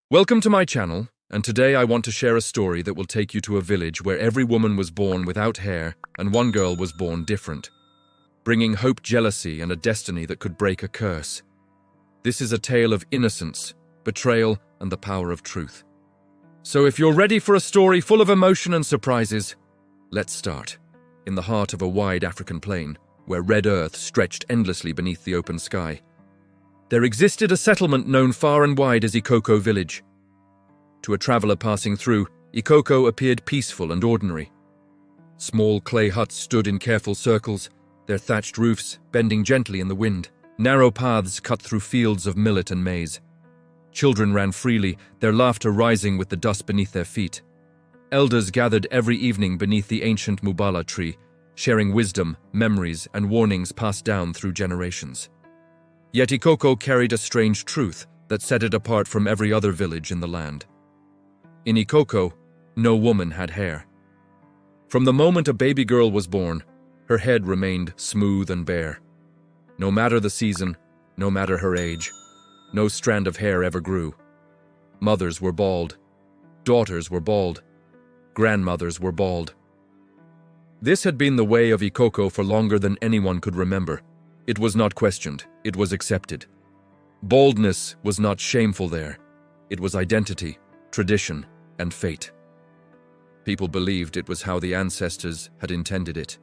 Welcome to my channel, and today I want to share a story that will take you to a village where every woman was born without hair and one girl was born different, bringing hope, jealousy, and a destiny that could break a curse. This is a tale of innocence, betrayal, and the power of truth. So if you're ready for a story full of emotion and surprises, let's start. In the heart of a wide African plain, where red earth stretched endlessly beneath the open sky, there existed a settlement known far and wide as Ikoko village. To a traveler passing through, Ikoko appeared peaceful and ordinary. Small clay huts stood in careful circles, their thatched roofs bending gently in the wind. Narrow paths cut through fields of millet and maize. Children ran freely, their laughter rising with the dust beneath their feet. Elders gathered every evening beneath the ancient mubala tree, sharing wisdom, memories, and warnings passed down through generations. Yet Ikoko carried a strange truth that set it apart from every other village in the land. In Ikoko, no woman had hair. From the moment a baby girl was born, her head remained smooth and bare. No matter the season, no matter her age, no strand of hair ever grew. Mothers were bald, daughters were bald, grandmothers were bald. This had been the way of Ikoko for longer than anyone could remember. It was not questioned, it was accepted. Baldness was not shameful there. It was identity, tradition, and fate. People believed it was how the ancestors had intended it.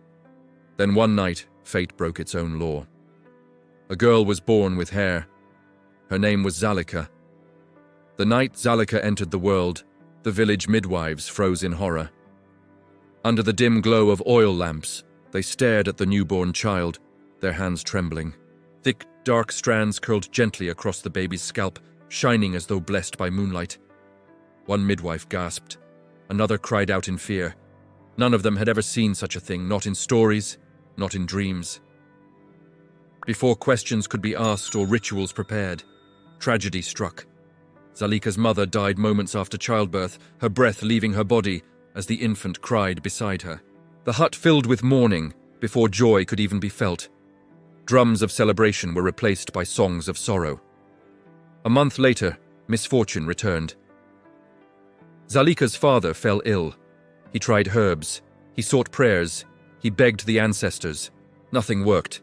Then one night, fate broke its own law. A girl was born with hair. Her name was Zalika. The night Zalika entered the world, the village midwives froze in horror. Under the dim glow of oil lamps, they stared at the newborn child, their hands trembling. Thick, dark strands curled gently across the baby's scalp, shining as though blessed by moonlight. One midwife gasped. Another cried out in fear. None of them had ever seen such a thing, not in stories, not in dreams. Before questions could be asked or rituals prepared, tragedy struck. Zalika's mother died moments after childbirth, her breath leaving her body as the infant cried beside her. The hut filled with mourning before joy could even be felt. Drums of celebration were replaced by songs of sorrow. A month later, misfortune returned. Zalika's father fell ill. He tried herbs. He sought prayers. He begged the ancestors. Nothing worked.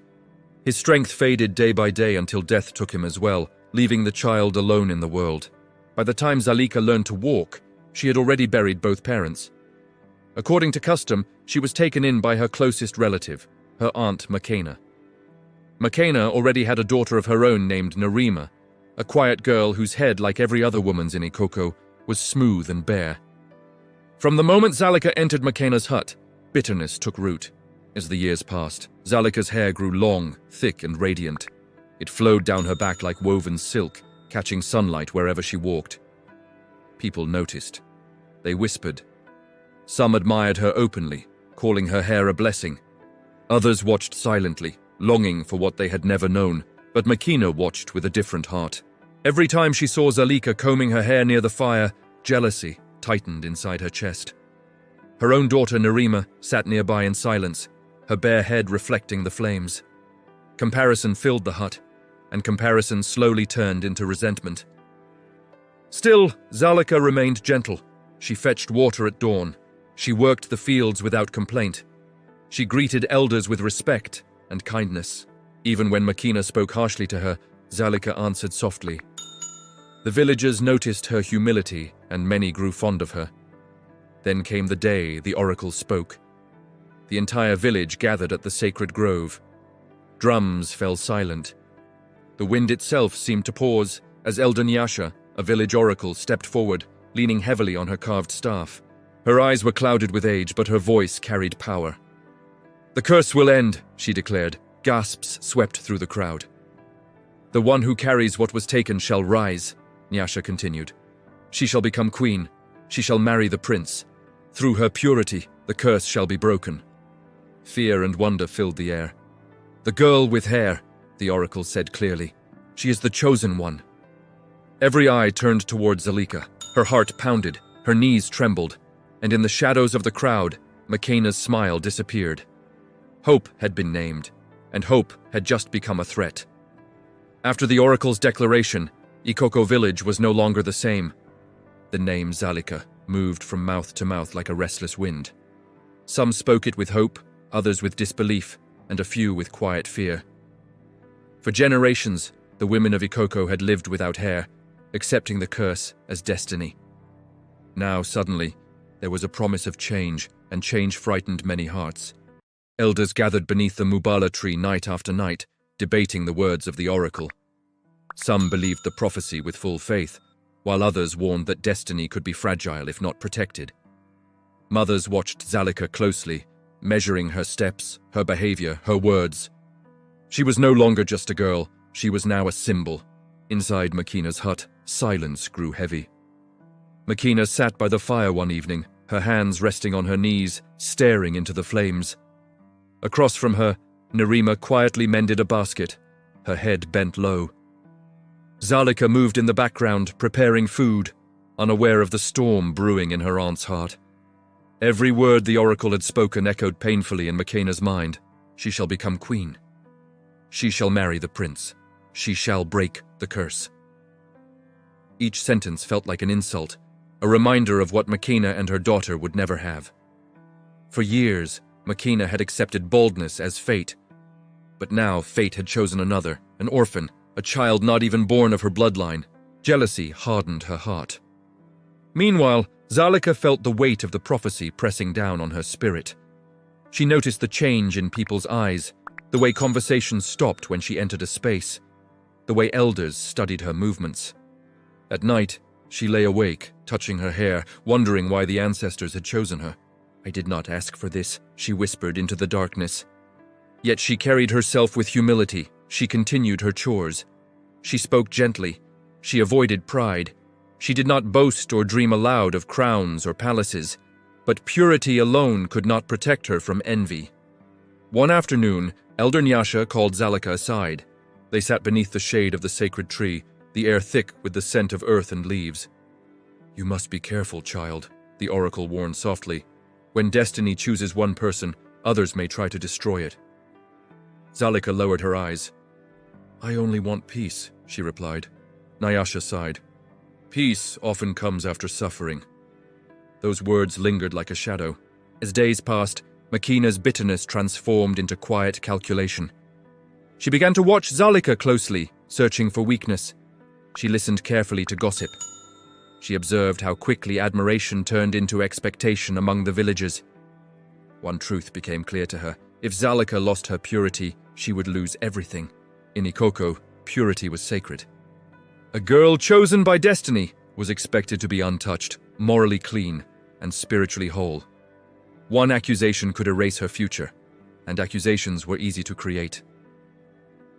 His strength faded day by day until death took him as well, leaving the child alone in the world. By the time Zalika learned to walk, she had already buried both parents. According to custom, she was taken in by her closest relative, her aunt Makena. Makena already had a daughter of her own named Narima, a quiet girl whose head, like every other woman's in Ikoko, was smooth and bare. From the moment Zalika entered Makena's hut, bitterness took root. As the years passed, Zalika's hair grew long, thick, and radiant. It flowed down her back like woven silk, catching sunlight wherever she walked. People noticed. They whispered. Some admired her openly, calling her hair a blessing. Others watched silently, longing for what they had never known, but Makena watched with a different heart. Every time she saw Zalika combing her hair near the fire, jealousy tightened inside her chest. Her own daughter Narima sat nearby in silence, her bare head reflecting the flames. Comparison filled the hut, and comparison slowly turned into resentment. Still, Zalika remained gentle. She fetched water at dawn. She worked the fields without complaint. She greeted elders with respect and kindness. Even when Makena spoke harshly to her, Zalika answered softly. The villagers noticed her humility, and many grew fond of her. Then came the day the oracle spoke. The entire village gathered at the sacred grove. Drums fell silent. The wind itself seemed to pause as Elder Nyasha, a village oracle, stepped forward, leaning heavily on her carved staff. Her eyes were clouded with age, but her voice carried power. "The curse will end," she declared. Gasps swept through the crowd. "The one who carries what was taken shall rise," Nyasha continued. "She shall become queen. She shall marry the prince. Through her purity, the curse shall be broken." Fear and wonder filled the air. "The girl with hair," the oracle said clearly. "She is the chosen one." Every eye turned towards Zalika. Her heart pounded, her knees trembled, and in the shadows of the crowd, Makena's smile disappeared. Hope had been named, and hope had just become a threat. After the oracle's declaration, Ikoko village was no longer the same. The name Zalika moved from mouth to mouth like a restless wind. Some spoke it with hope, others with disbelief, and a few with quiet fear. For generations, the women of Ikoko had lived without hair, accepting the curse as destiny. Now, suddenly, there was a promise of change, and change frightened many hearts. Elders gathered beneath the Mubala tree night after night, debating the words of the oracle. Some believed the prophecy with full faith, while others warned that destiny could be fragile if not protected. Mothers watched Zalika closely, measuring her steps, her behavior, her words. She was no longer just a girl, she was now a symbol. Inside Makina's hut, silence grew heavy. Makina sat by the fire one evening, her hands resting on her knees, staring into the flames. Across from her, Narima quietly mended a basket, her head bent low. Zalika moved in the background, preparing food, unaware of the storm brewing in her aunt's heart. Every word the oracle had spoken echoed painfully in Makina's mind. She shall become queen. She shall marry the prince. She shall break the curse. Each sentence felt like an insult, a reminder of what Makina and her daughter would never have. For years, Makina had accepted boldness as fate. But now fate had chosen another, an orphan, a child not even born of her bloodline. Jealousy hardened her heart. Meanwhile, Zalika felt the weight of the prophecy pressing down on her spirit. She noticed the change in people's eyes, the way conversations stopped when she entered a space, the way elders studied her movements. At night, she lay awake, touching her hair, wondering why the ancestors had chosen her. "I did not ask for this," she whispered into the darkness. Yet she carried herself with humility. She continued her chores. She spoke gently. She avoided pride. She did not boast or dream aloud of crowns or palaces, but purity alone could not protect her from envy. One afternoon, Elder Nyasha called Zalika aside. They sat beneath the shade of the sacred tree, the air thick with the scent of earth and leaves. "You must be careful, child," the oracle warned softly. "When destiny chooses one person, others may try to destroy it." Zalika lowered her eyes. "I only want peace," she replied. Nyasha sighed. "Peace often comes after suffering." Those words lingered like a shadow. As days passed, Makina's bitterness transformed into quiet calculation. She began to watch Zalika closely, searching for weakness. She listened carefully to gossip. She observed how quickly admiration turned into expectation among the villagers. One truth became clear to her. If Zalika lost her purity, she would lose everything. In Ikoko, purity was sacred. A girl chosen by destiny was expected to be untouched, morally clean, and spiritually whole. One accusation could erase her future, and accusations were easy to create.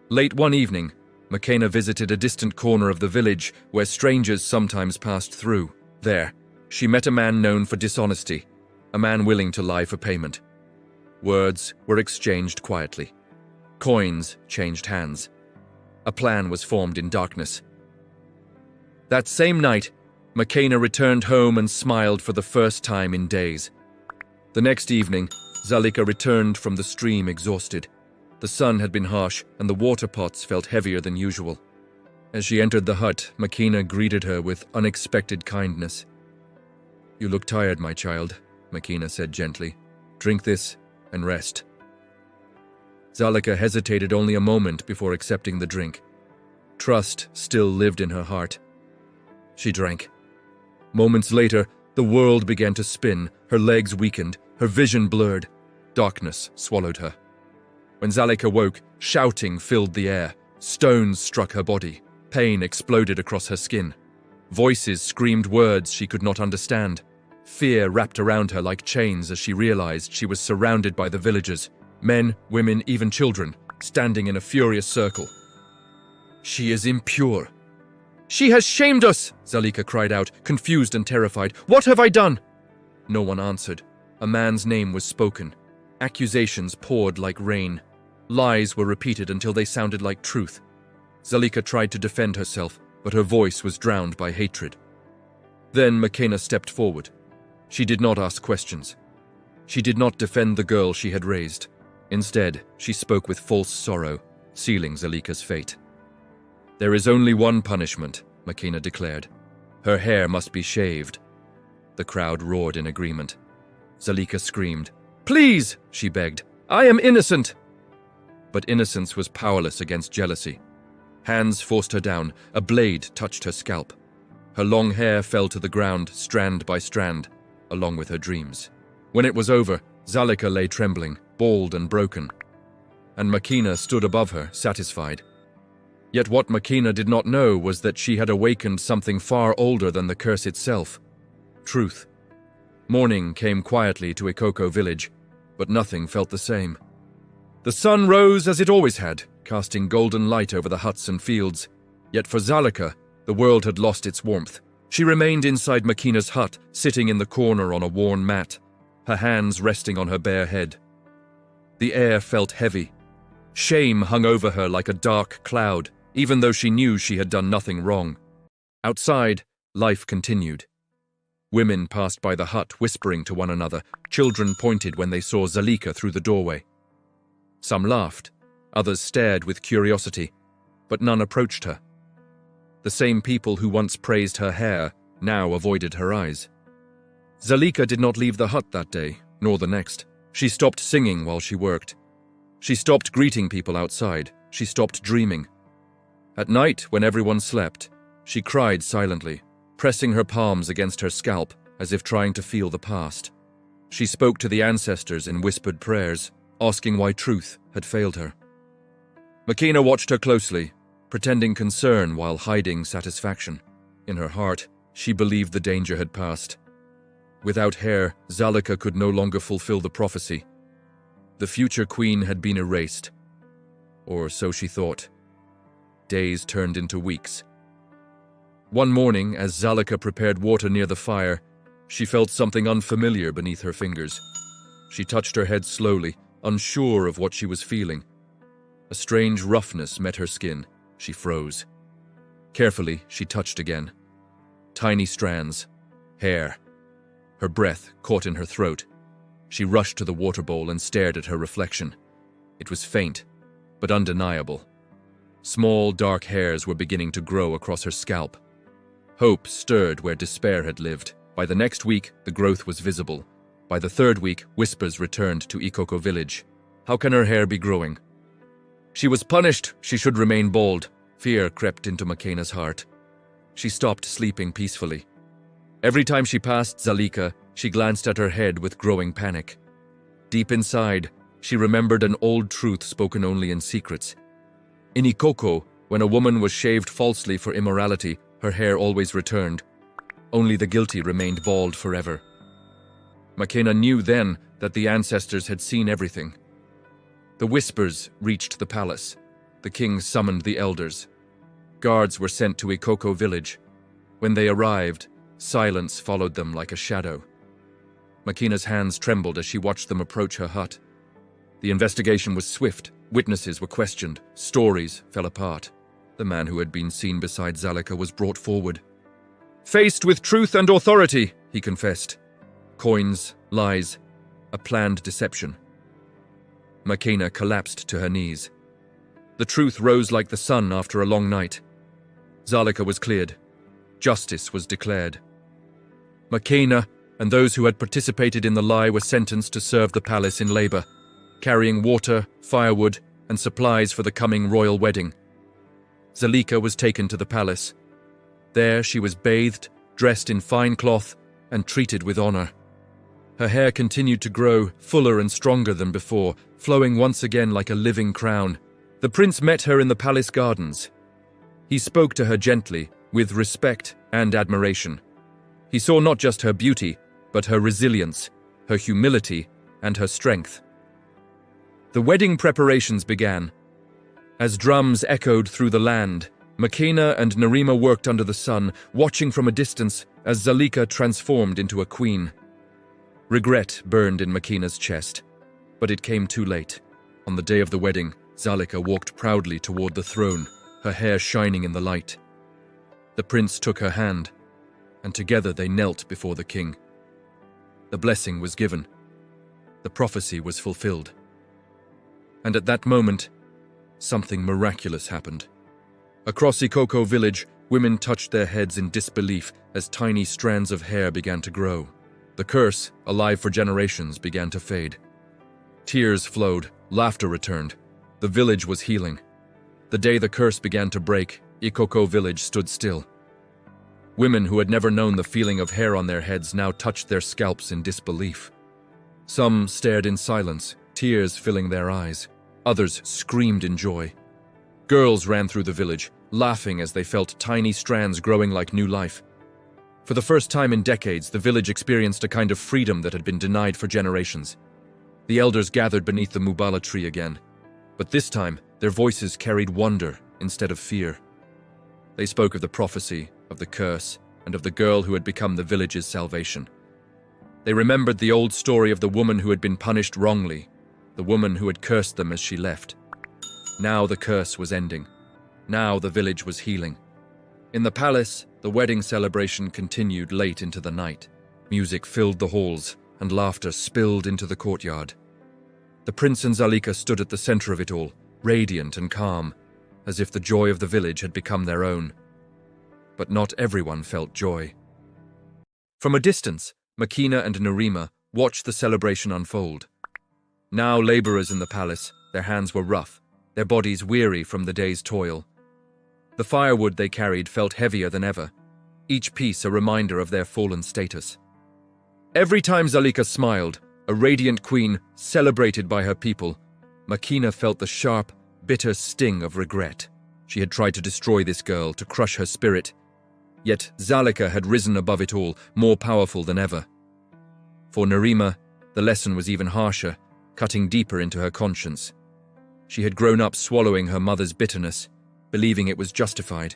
Late one evening, Makina visited a distant corner of the village where strangers sometimes passed through. There, she met a man known for dishonesty, a man willing to lie for payment. Words were exchanged quietly. Coins changed hands. A plan was formed in darkness. That same night, Makina returned home and smiled for the first time in days. The next evening, Zalika returned from the stream exhausted. The sun had been harsh, and the water pots felt heavier than usual. As she entered the hut, Makina greeted her with unexpected kindness. "You look tired, my child," Makina said gently. "Drink this and rest." Zalika hesitated only a moment before accepting the drink. Trust still lived in her heart. She drank. Moments later, the world began to spin, her legs weakened, her vision blurred. Darkness swallowed her. When Zalika woke, shouting filled the air. Stones struck her body. Pain exploded across her skin. Voices screamed words she could not understand. Fear wrapped around her like chains as she realized she was surrounded by the villagers, men, women, even children, standing in a furious circle. "She is impure." "She has shamed us!" Zalika cried out, confused and terrified. "What have I done?" No one answered. A man's name was spoken. Accusations poured like rain. Lies were repeated until they sounded like truth. Zalika tried to defend herself, but her voice was drowned by hatred. Then Makina stepped forward. She did not ask questions. She did not defend the girl she had raised. Instead, she spoke with false sorrow, sealing Zalika's fate. "There is only one punishment," Makina declared. Her hair must be shaved. The crowd roared in agreement. Zalika screamed. "Please," she begged. "I am innocent." But innocence was powerless against jealousy. Hands forced her down. A blade touched her scalp. Her long hair fell to the ground, strand by strand, along with her dreams. When it was over, Zalika lay trembling, bald and broken, and Makina stood above her, satisfied. Yet what Makina did not know was that she had awakened something far older than the curse itself: truth. Morning came quietly to Ikoko village, but nothing felt the same. The sun rose as it always had, casting golden light over the huts and fields. Yet for Zalika, the world had lost its warmth. She remained inside Makina's hut, sitting in the corner on a worn mat, her hands resting on her bare head. The air felt heavy. Shame hung over her like a dark cloud, even though she knew she had done nothing wrong. Outside, life continued. Women passed by the hut, whispering to one another. Children pointed when they saw Zalika through the doorway. Some laughed, others stared with curiosity, but none approached her. The same people who once praised her hair now avoided her eyes. Zalika did not leave the hut that day, nor the next. She stopped singing while she worked. She stopped greeting people outside. She stopped dreaming. At night, when everyone slept, she cried silently, pressing her palms against her scalp as if trying to feel the past. She spoke to the ancestors in whispered prayers, asking why truth had failed her. Makina watched her closely, pretending concern while hiding satisfaction. In her heart, she believed the danger had passed. Without hair, Zalika could no longer fulfill the prophecy. The future queen had been erased. Or so she thought. Days turned into weeks. One morning, as Zalika prepared water near the fire, she felt something unfamiliar beneath her fingers. She touched her head slowly, unsure of what she was feeling. A strange roughness met her skin. She froze. Carefully, she touched again. Tiny strands. Hair. Her breath caught in her throat. She rushed to the water bowl and stared at her reflection. It was faint, but undeniable. Small, dark hairs were beginning to grow across her scalp. Hope stirred where despair had lived. By the next week, the growth was visible. By the third week, whispers returned to Ikoko village. How can her hair be growing? She was punished. She should remain bald. Fear crept into Makina's heart. She stopped sleeping peacefully. Every time she passed Zalika, she glanced at her head with growing panic. Deep inside, she remembered an old truth spoken only in secrets. In Ikoko, when a woman was shaved falsely for immorality, her hair always returned. Only the guilty remained bald forever. Makina knew then that the ancestors had seen everything. The whispers reached the palace. The king summoned the elders. Guards were sent to Ikoko village. When they arrived, silence followed them like a shadow. Makina's hands trembled as she watched them approach her hut. The investigation was swift. Witnesses were questioned. Stories fell apart. The man who had been seen beside Zalika was brought forward. Faced with truth and authority, he confessed. Coins, lies, a planned deception. Makina collapsed to her knees. The truth rose like the sun after a long night. Zalika was cleared. Justice was declared. Makina and those who had participated in the lie were sentenced to serve the palace in labor, carrying water, firewood, and supplies for the coming royal wedding. Zalika was taken to the palace. There she was bathed, dressed in fine cloth, and treated with honor. Her hair continued to grow, fuller and stronger than before, flowing once again like a living crown. The prince met her in the palace gardens. He spoke to her gently, with respect and admiration. He saw not just her beauty, but her resilience, her humility, and her strength. The wedding preparations began. As drums echoed through the land, Makina and Narima worked under the sun, watching from a distance as Zalika transformed into a queen. Regret burned in Makina's chest, but it came too late. On the day of the wedding, Zalika walked proudly toward the throne, her hair shining in the light. The prince took her hand, and together they knelt before the king. The blessing was given. The prophecy was fulfilled. And at that moment, something miraculous happened. Across Ikoko village, women touched their heads in disbelief as tiny strands of hair began to grow. The curse, alive for generations, began to fade. Tears flowed, laughter returned. The village was healing. The day the curse began to break, Ikoko village stood still. Women who had never known the feeling of hair on their heads now touched their scalps in disbelief. Some stared in silence, tears filling their eyes. Others screamed in joy. Girls ran through the village, laughing as they felt tiny strands growing like new life. For the first time in decades, the village experienced a kind of freedom that had been denied for generations. The elders gathered beneath the Mubala tree again, but this time their voices carried wonder instead of fear. They spoke of the prophecy, of the curse, and of the girl who had become the village's salvation. They remembered the old story of the woman who had been punished wrongly, the woman who had cursed them as she left. Now the curse was ending. Now the village was healing. In the palace, the wedding celebration continued late into the night. Music filled the halls, and laughter spilled into the courtyard. The prince and Zalika stood at the center of it all, radiant and calm, as if the joy of the village had become their own. But not everyone felt joy. From a distance, Makina and Nerima watched the celebration unfold. Now laborers in the palace, their hands were rough, their bodies weary from the day's toil. The firewood they carried felt heavier than ever, each piece a reminder of their fallen status. Every time Zalika smiled, a radiant queen celebrated by her people, Makina felt the sharp, bitter sting of regret. She had tried to destroy this girl, to crush her spirit. Yet Zalika had risen above it all, more powerful than ever. For Nerima, the lesson was even harsher, cutting deeper into her conscience. She had grown up swallowing her mother's bitterness, believing it was justified.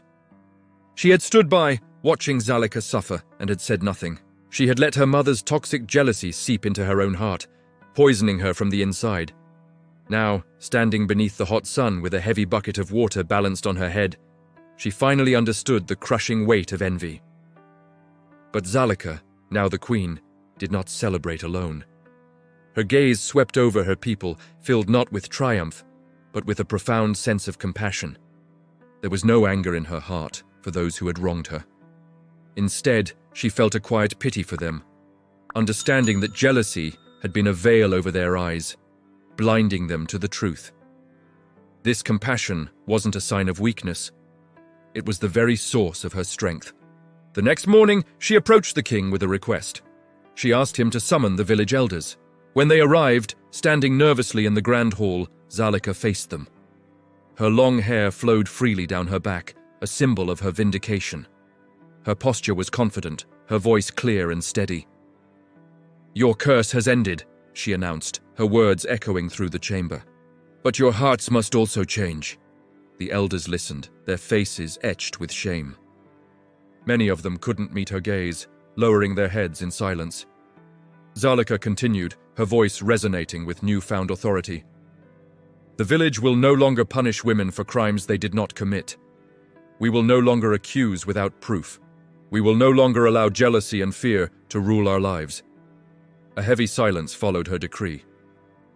She had stood by, watching Zalika suffer, and had said nothing. She had let her mother's toxic jealousy seep into her own heart, poisoning her from the inside. Now, standing beneath the hot sun with a heavy bucket of water balanced on her head, she finally understood the crushing weight of envy. But Zalika, now the queen, did not celebrate alone. Her gaze swept over her people, filled not with triumph, but with a profound sense of compassion. There was no anger in her heart for those who had wronged her. Instead, she felt a quiet pity for them, understanding that jealousy had been a veil over their eyes, blinding them to the truth. This compassion wasn't a sign of weakness. It was the very source of her strength. The next morning, she approached the king with a request. She asked him to summon the village elders. When they arrived, standing nervously in the grand hall, Zalika faced them. Her long hair flowed freely down her back, a symbol of her vindication. Her posture was confident, her voice clear and steady. "Your curse has ended," she announced, her words echoing through the chamber. "But your hearts must also change." The elders listened, their faces etched with shame. Many of them couldn't meet her gaze, lowering their heads in silence. Zalika continued, her voice resonating with newfound authority. "The village will no longer punish women for crimes they did not commit. We will no longer accuse without proof. We will no longer allow jealousy and fear to rule our lives." A heavy silence followed her decree.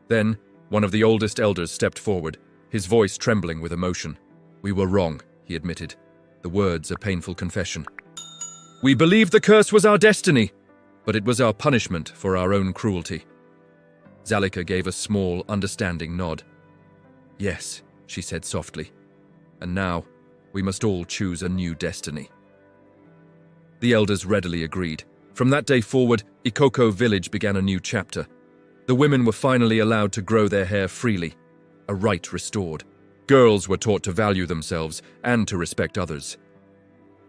Then, one of the oldest elders stepped forward, his voice trembling with emotion. "We were wrong," he admitted, the words a painful confession. "We believed the curse was our destiny, but it was our punishment for our own cruelty." Zalika gave a small, understanding nod. "Yes," she said softly, "and now we must all choose a new destiny." The elders readily agreed. From that day forward, Ikoko village began a new chapter. The women were finally allowed to grow their hair freely, a right restored. Girls were taught to value themselves and to respect others.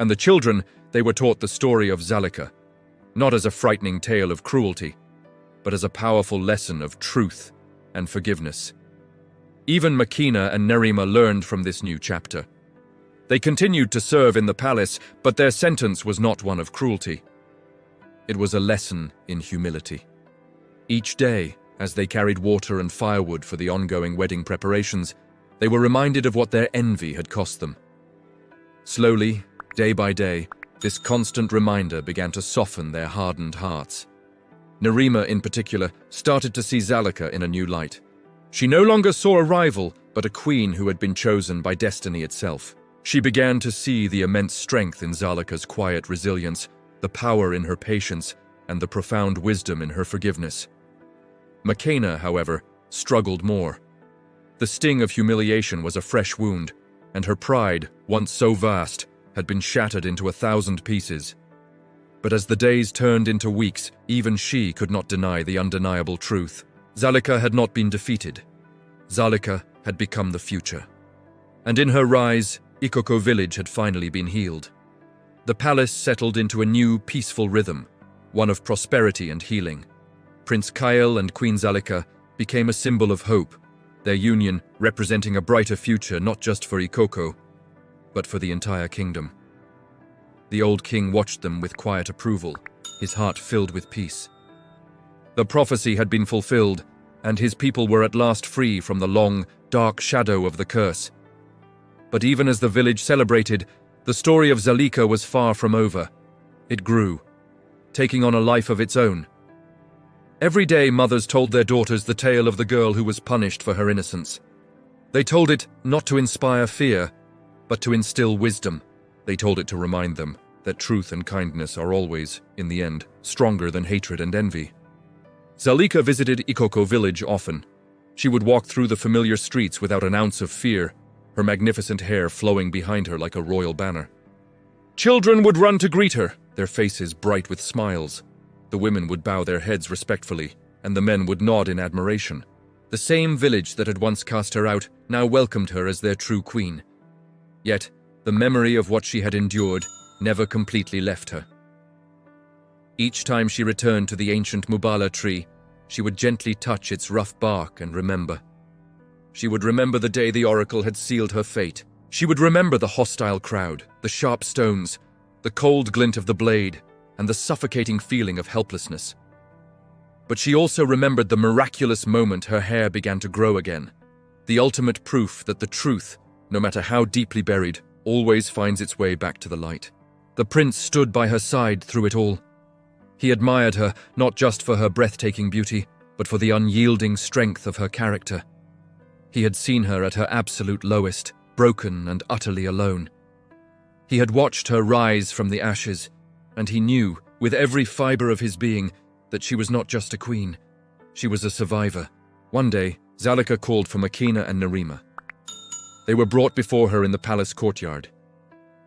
And the children, they were taught the story of Zalika, not as a frightening tale of cruelty, but as a powerful lesson of truth and forgiveness. Even Makina and Nerima learned from this new chapter. They continued to serve in the palace, but their sentence was not one of cruelty. It was a lesson in humility. Each day, as they carried water and firewood for the ongoing wedding preparations, they were reminded of what their envy had cost them. Slowly, day by day, this constant reminder began to soften their hardened hearts. Nerima, in particular, started to see Zalika in a new light. She no longer saw a rival, but a queen who had been chosen by destiny itself. She began to see the immense strength in Zalika's quiet resilience, the power in her patience, and the profound wisdom in her forgiveness. Makena, however, struggled more. The sting of humiliation was a fresh wound, and her pride, once so vast, had been shattered into 1,000 pieces. But as the days turned into weeks, even she could not deny the undeniable truth. Zalika had not been defeated. Zalika had become the future. And in her rise, Ikoko village had finally been healed. The palace settled into a new, peaceful rhythm, one of prosperity and healing. Prince Kyle and Queen Zalika became a symbol of hope, their union representing a brighter future not just for Ikoko, but for the entire kingdom. The old king watched them with quiet approval, his heart filled with peace. The prophecy had been fulfilled, and his people were at last free from the long, dark shadow of the curse. But even as the village celebrated, the story of Zalika was far from over. It grew, taking on a life of its own. Every day, mothers told their daughters the tale of the girl who was punished for her innocence. They told it not to inspire fear, but to instill wisdom. They told it to remind them that truth and kindness are always, in the end, stronger than hatred and envy. Zalika visited Ikoko village often. She would walk through the familiar streets without an ounce of fear, her magnificent hair flowing behind her like a royal banner. Children would run to greet her, their faces bright with smiles. The women would bow their heads respectfully, and the men would nod in admiration. The same village that had once cast her out now welcomed her as their true queen. Yet, the memory of what she had endured never completely left her. Each time she returned to the ancient Mubala tree, she would gently touch its rough bark and remember. She would remember the day the oracle had sealed her fate. She would remember the hostile crowd, the sharp stones, the cold glint of the blade, and the suffocating feeling of helplessness. But she also remembered the miraculous moment her hair began to grow again, the ultimate proof that the truth, no matter how deeply buried, always finds its way back to the light. The prince stood by her side through it all. He admired her not just for her breathtaking beauty, but for the unyielding strength of her character. He had seen her at her absolute lowest, broken and utterly alone. He had watched her rise from the ashes, and he knew, with every fiber of his being, that she was not just a queen. She was a survivor. One day, Zalika called for Makena and Nerima. They were brought before her in the palace courtyard.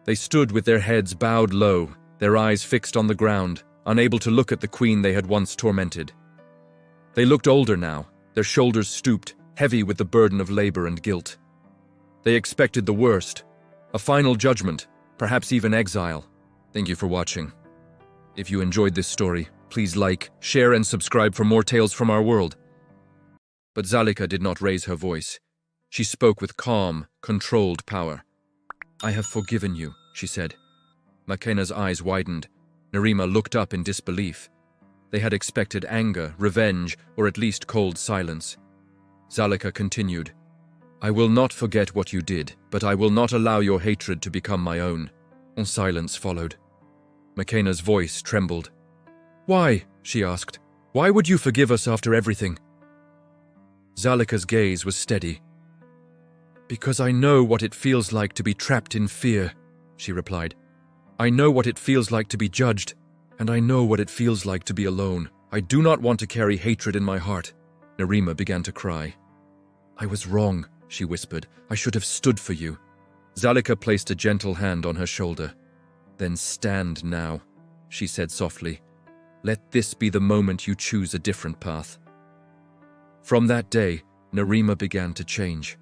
They stood with their heads bowed low, their eyes fixed on the ground, unable to look at the queen they had once tormented. They looked older now, their shoulders stooped, heavy with the burden of labor and guilt. They expected the worst, a final judgment, perhaps even exile. Thank you for watching. If you enjoyed this story, please like, share, and subscribe for more tales from our world. But Zalika did not raise her voice. She spoke with calm, controlled power. "I have forgiven you," she said. Makena's eyes widened. Nerima looked up in disbelief. They had expected anger, revenge, or at least cold silence. Zalika continued, "I will not forget what you did, but I will not allow your hatred to become my own." And silence followed. Makena's voice trembled. "Why?" she asked. "Why would you forgive us after everything?" Zalika's gaze was steady. "Because I know what it feels like to be trapped in fear," she replied. "I know what it feels like to be judged, and I know what it feels like to be alone. I do not want to carry hatred in my heart." Nerima began to cry. "I was wrong," she whispered. "I should have stood for you." Zalika placed a gentle hand on her shoulder. "Then stand now," she said softly. "Let this be the moment you choose a different path." From that day, Nerima began to change.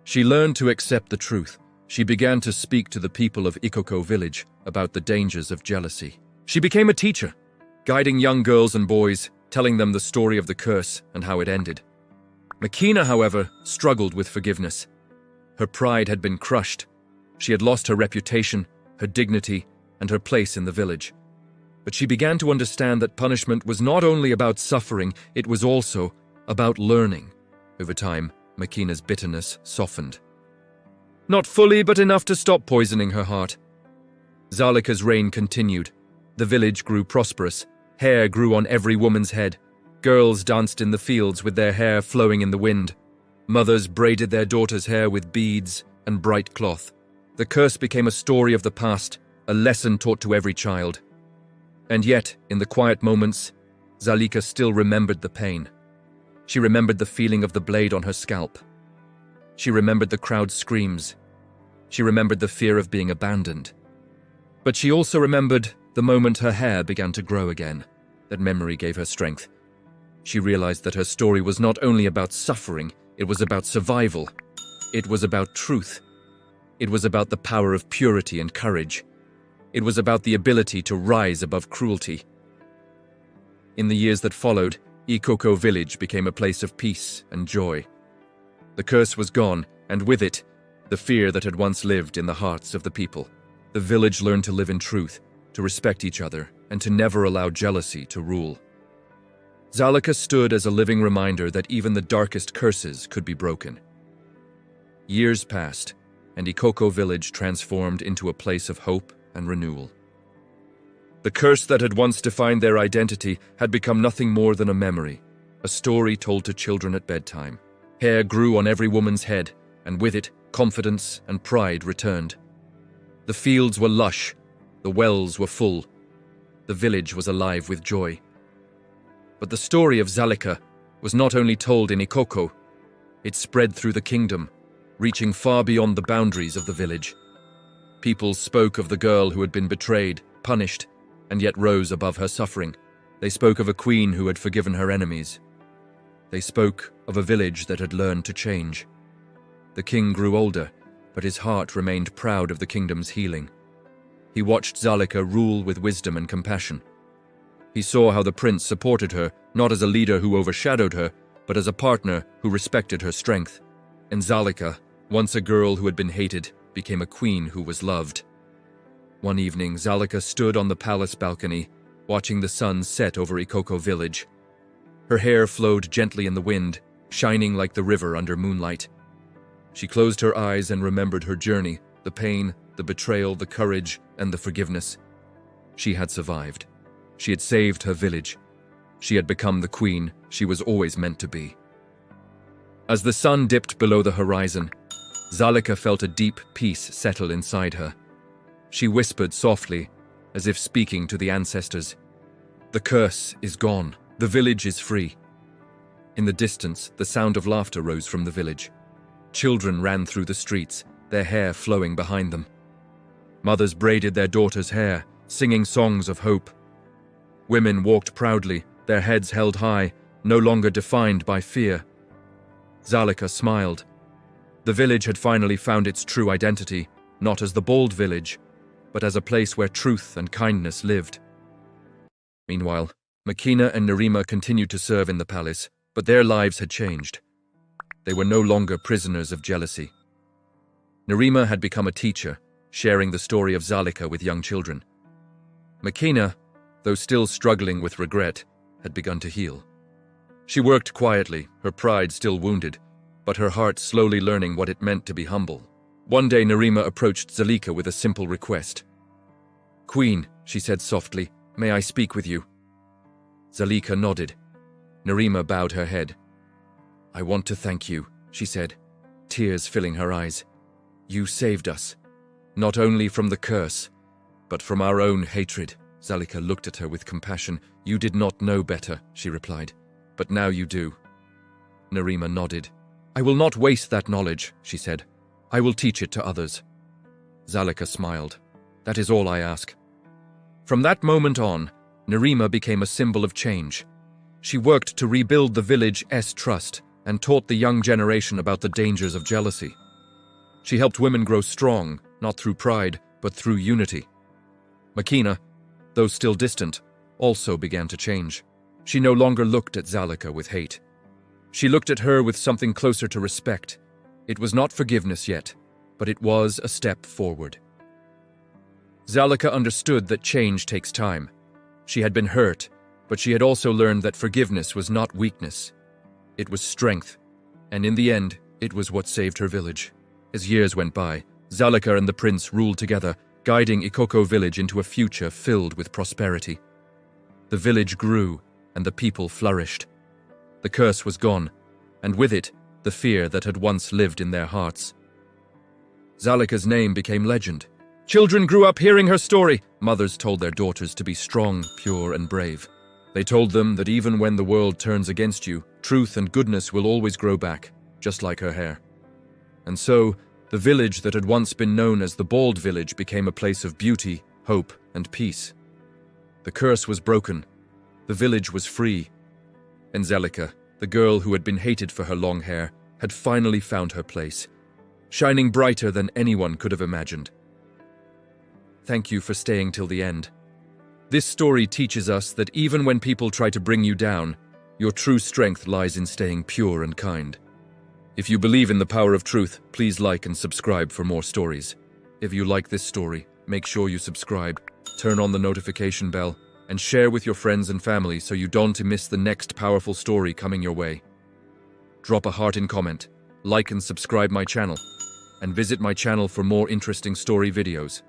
She learned to accept the truth. She began to speak to the people of Ikoko village about the dangers of jealousy. She became a teacher, guiding young girls and boys, telling them the story of the curse and how it ended. Makena, however, struggled with forgiveness. Her pride had been crushed. She had lost her reputation, her dignity, and her place in the village. But she began to understand that punishment was not only about suffering, it was also about learning. Over time, Makena's bitterness softened. Not fully, but enough to stop poisoning her heart. Zalika's reign continued. The village grew prosperous. Hair grew on every woman's head. Girls danced in the fields with their hair flowing in the wind. Mothers braided their daughters' hair with beads and bright cloth. The curse became a story of the past, a lesson taught to every child. And yet, in the quiet moments, Zalika still remembered the pain. She remembered the feeling of the blade on her scalp. She remembered the crowd's screams. She remembered the fear of being abandoned. But she also remembered the moment her hair began to grow again. That memory gave her strength. She realized that her story was not only about suffering, it was about survival. It was about truth. It was about the power of purity and courage. It was about the ability to rise above cruelty. In the years that followed, Ikoko village became a place of peace and joy. The curse was gone, and with it, the fear that had once lived in the hearts of the people. The village learned to live in truth, to respect each other, and to never allow jealousy to rule. Zalika stood as a living reminder that even the darkest curses could be broken. Years passed, and Ikoko village transformed into a place of hope and renewal. The curse that had once defined their identity had become nothing more than a memory, a story told to children at bedtime. Hair grew on every woman's head, and with it, confidence and pride returned. The fields were lush, the wells were full, the village was alive with joy. But the story of Zalika was not only told in Ikoko, it spread through the kingdom, reaching far beyond the boundaries of the village. People spoke of the girl who had been betrayed, punished, and yet rose above her suffering. They spoke of a queen who had forgiven her enemies. They spoke of a village that had learned to change. The king grew older, but his heart remained proud of the kingdom's healing. He watched Zalika rule with wisdom and compassion. He saw how the prince supported her, not as a leader who overshadowed her, but as a partner who respected her strength. And Zalika, once a girl who had been hated, became a queen who was loved. One evening, Zalika stood on the palace balcony, watching the sun set over Ikoko village. Her hair flowed gently in the wind, shining like the river under moonlight. She closed her eyes and remembered her journey, the pain, the betrayal, the courage, and the forgiveness. She had survived. She had saved her village. She had become the queen she was always meant to be. As the sun dipped below the horizon, Zalika felt a deep peace settle inside her. She whispered softly, as if speaking to the ancestors. The curse is gone. The village is free. In the distance, the sound of laughter rose from the village. Children ran through the streets, their hair flowing behind them. Mothers braided their daughters' hair, singing songs of hope. Women walked proudly, their heads held high, no longer defined by fear. Zalika smiled. The village had finally found its true identity, not as the bold village, but as a place where truth and kindness lived. Meanwhile, Makina and Nerima continued to serve in the palace, but their lives had changed. They were no longer prisoners of jealousy. Nerima had become a teacher, sharing the story of Zalika with young children. Makina, though still struggling with regret, had begun to heal. She worked quietly, her pride still wounded, but her heart slowly learning what it meant to be humble. One day Nerima approached Zalika with a simple request. "Queen," she said softly, "may I speak with you?" Zalika nodded. Nerima bowed her head. "I want to thank you," she said, tears filling her eyes. "You saved us, not only from the curse, but from our own hatred." Zalika looked at her with compassion. "You did not know better," she replied, "but now you do." Nerima nodded. "I will not waste that knowledge," she said. "I will teach it to others." Zalika smiled. "That is all I ask." From that moment on, Nerima became a symbol of change. She worked to rebuild the village's trust and taught the young generation about the dangers of jealousy. She helped women grow strong, not through pride, but through unity. Makina, though still distant, also began to change. She no longer looked at Zalika with hate. She looked at her with something closer to respect. It was not forgiveness yet, but it was a step forward. Zalika understood that change takes time. She had been hurt, but she had also learned that forgiveness was not weakness. It was strength, and in the end, it was what saved her village. As years went by, Zalika and the prince ruled together, guiding Ikoko village into a future filled with prosperity. The village grew, and the people flourished. The curse was gone, and with it, the fear that had once lived in their hearts. Zalika's name became legend. Children grew up hearing her story. Mothers told their daughters to be strong, pure, and brave. They told them that even when the world turns against you, truth and goodness will always grow back, just like her hair. And so, the village that had once been known as the Bald Village became a place of beauty, hope, and peace. The curse was broken. The village was free. And Zalika, the girl who had been hated for her long hair, had finally found her place, shining brighter than anyone could have imagined. Thank you for staying till the end. This story teaches us that even when people try to bring you down, your true strength lies in staying pure and kind. If you believe in the power of truth, please like and subscribe for more stories. If you like this story, make sure you subscribe, turn on the notification bell, and share with your friends and family so you don't miss the next powerful story coming your way. Drop a heart in comment, like and subscribe my channel, and visit my channel for more interesting story videos.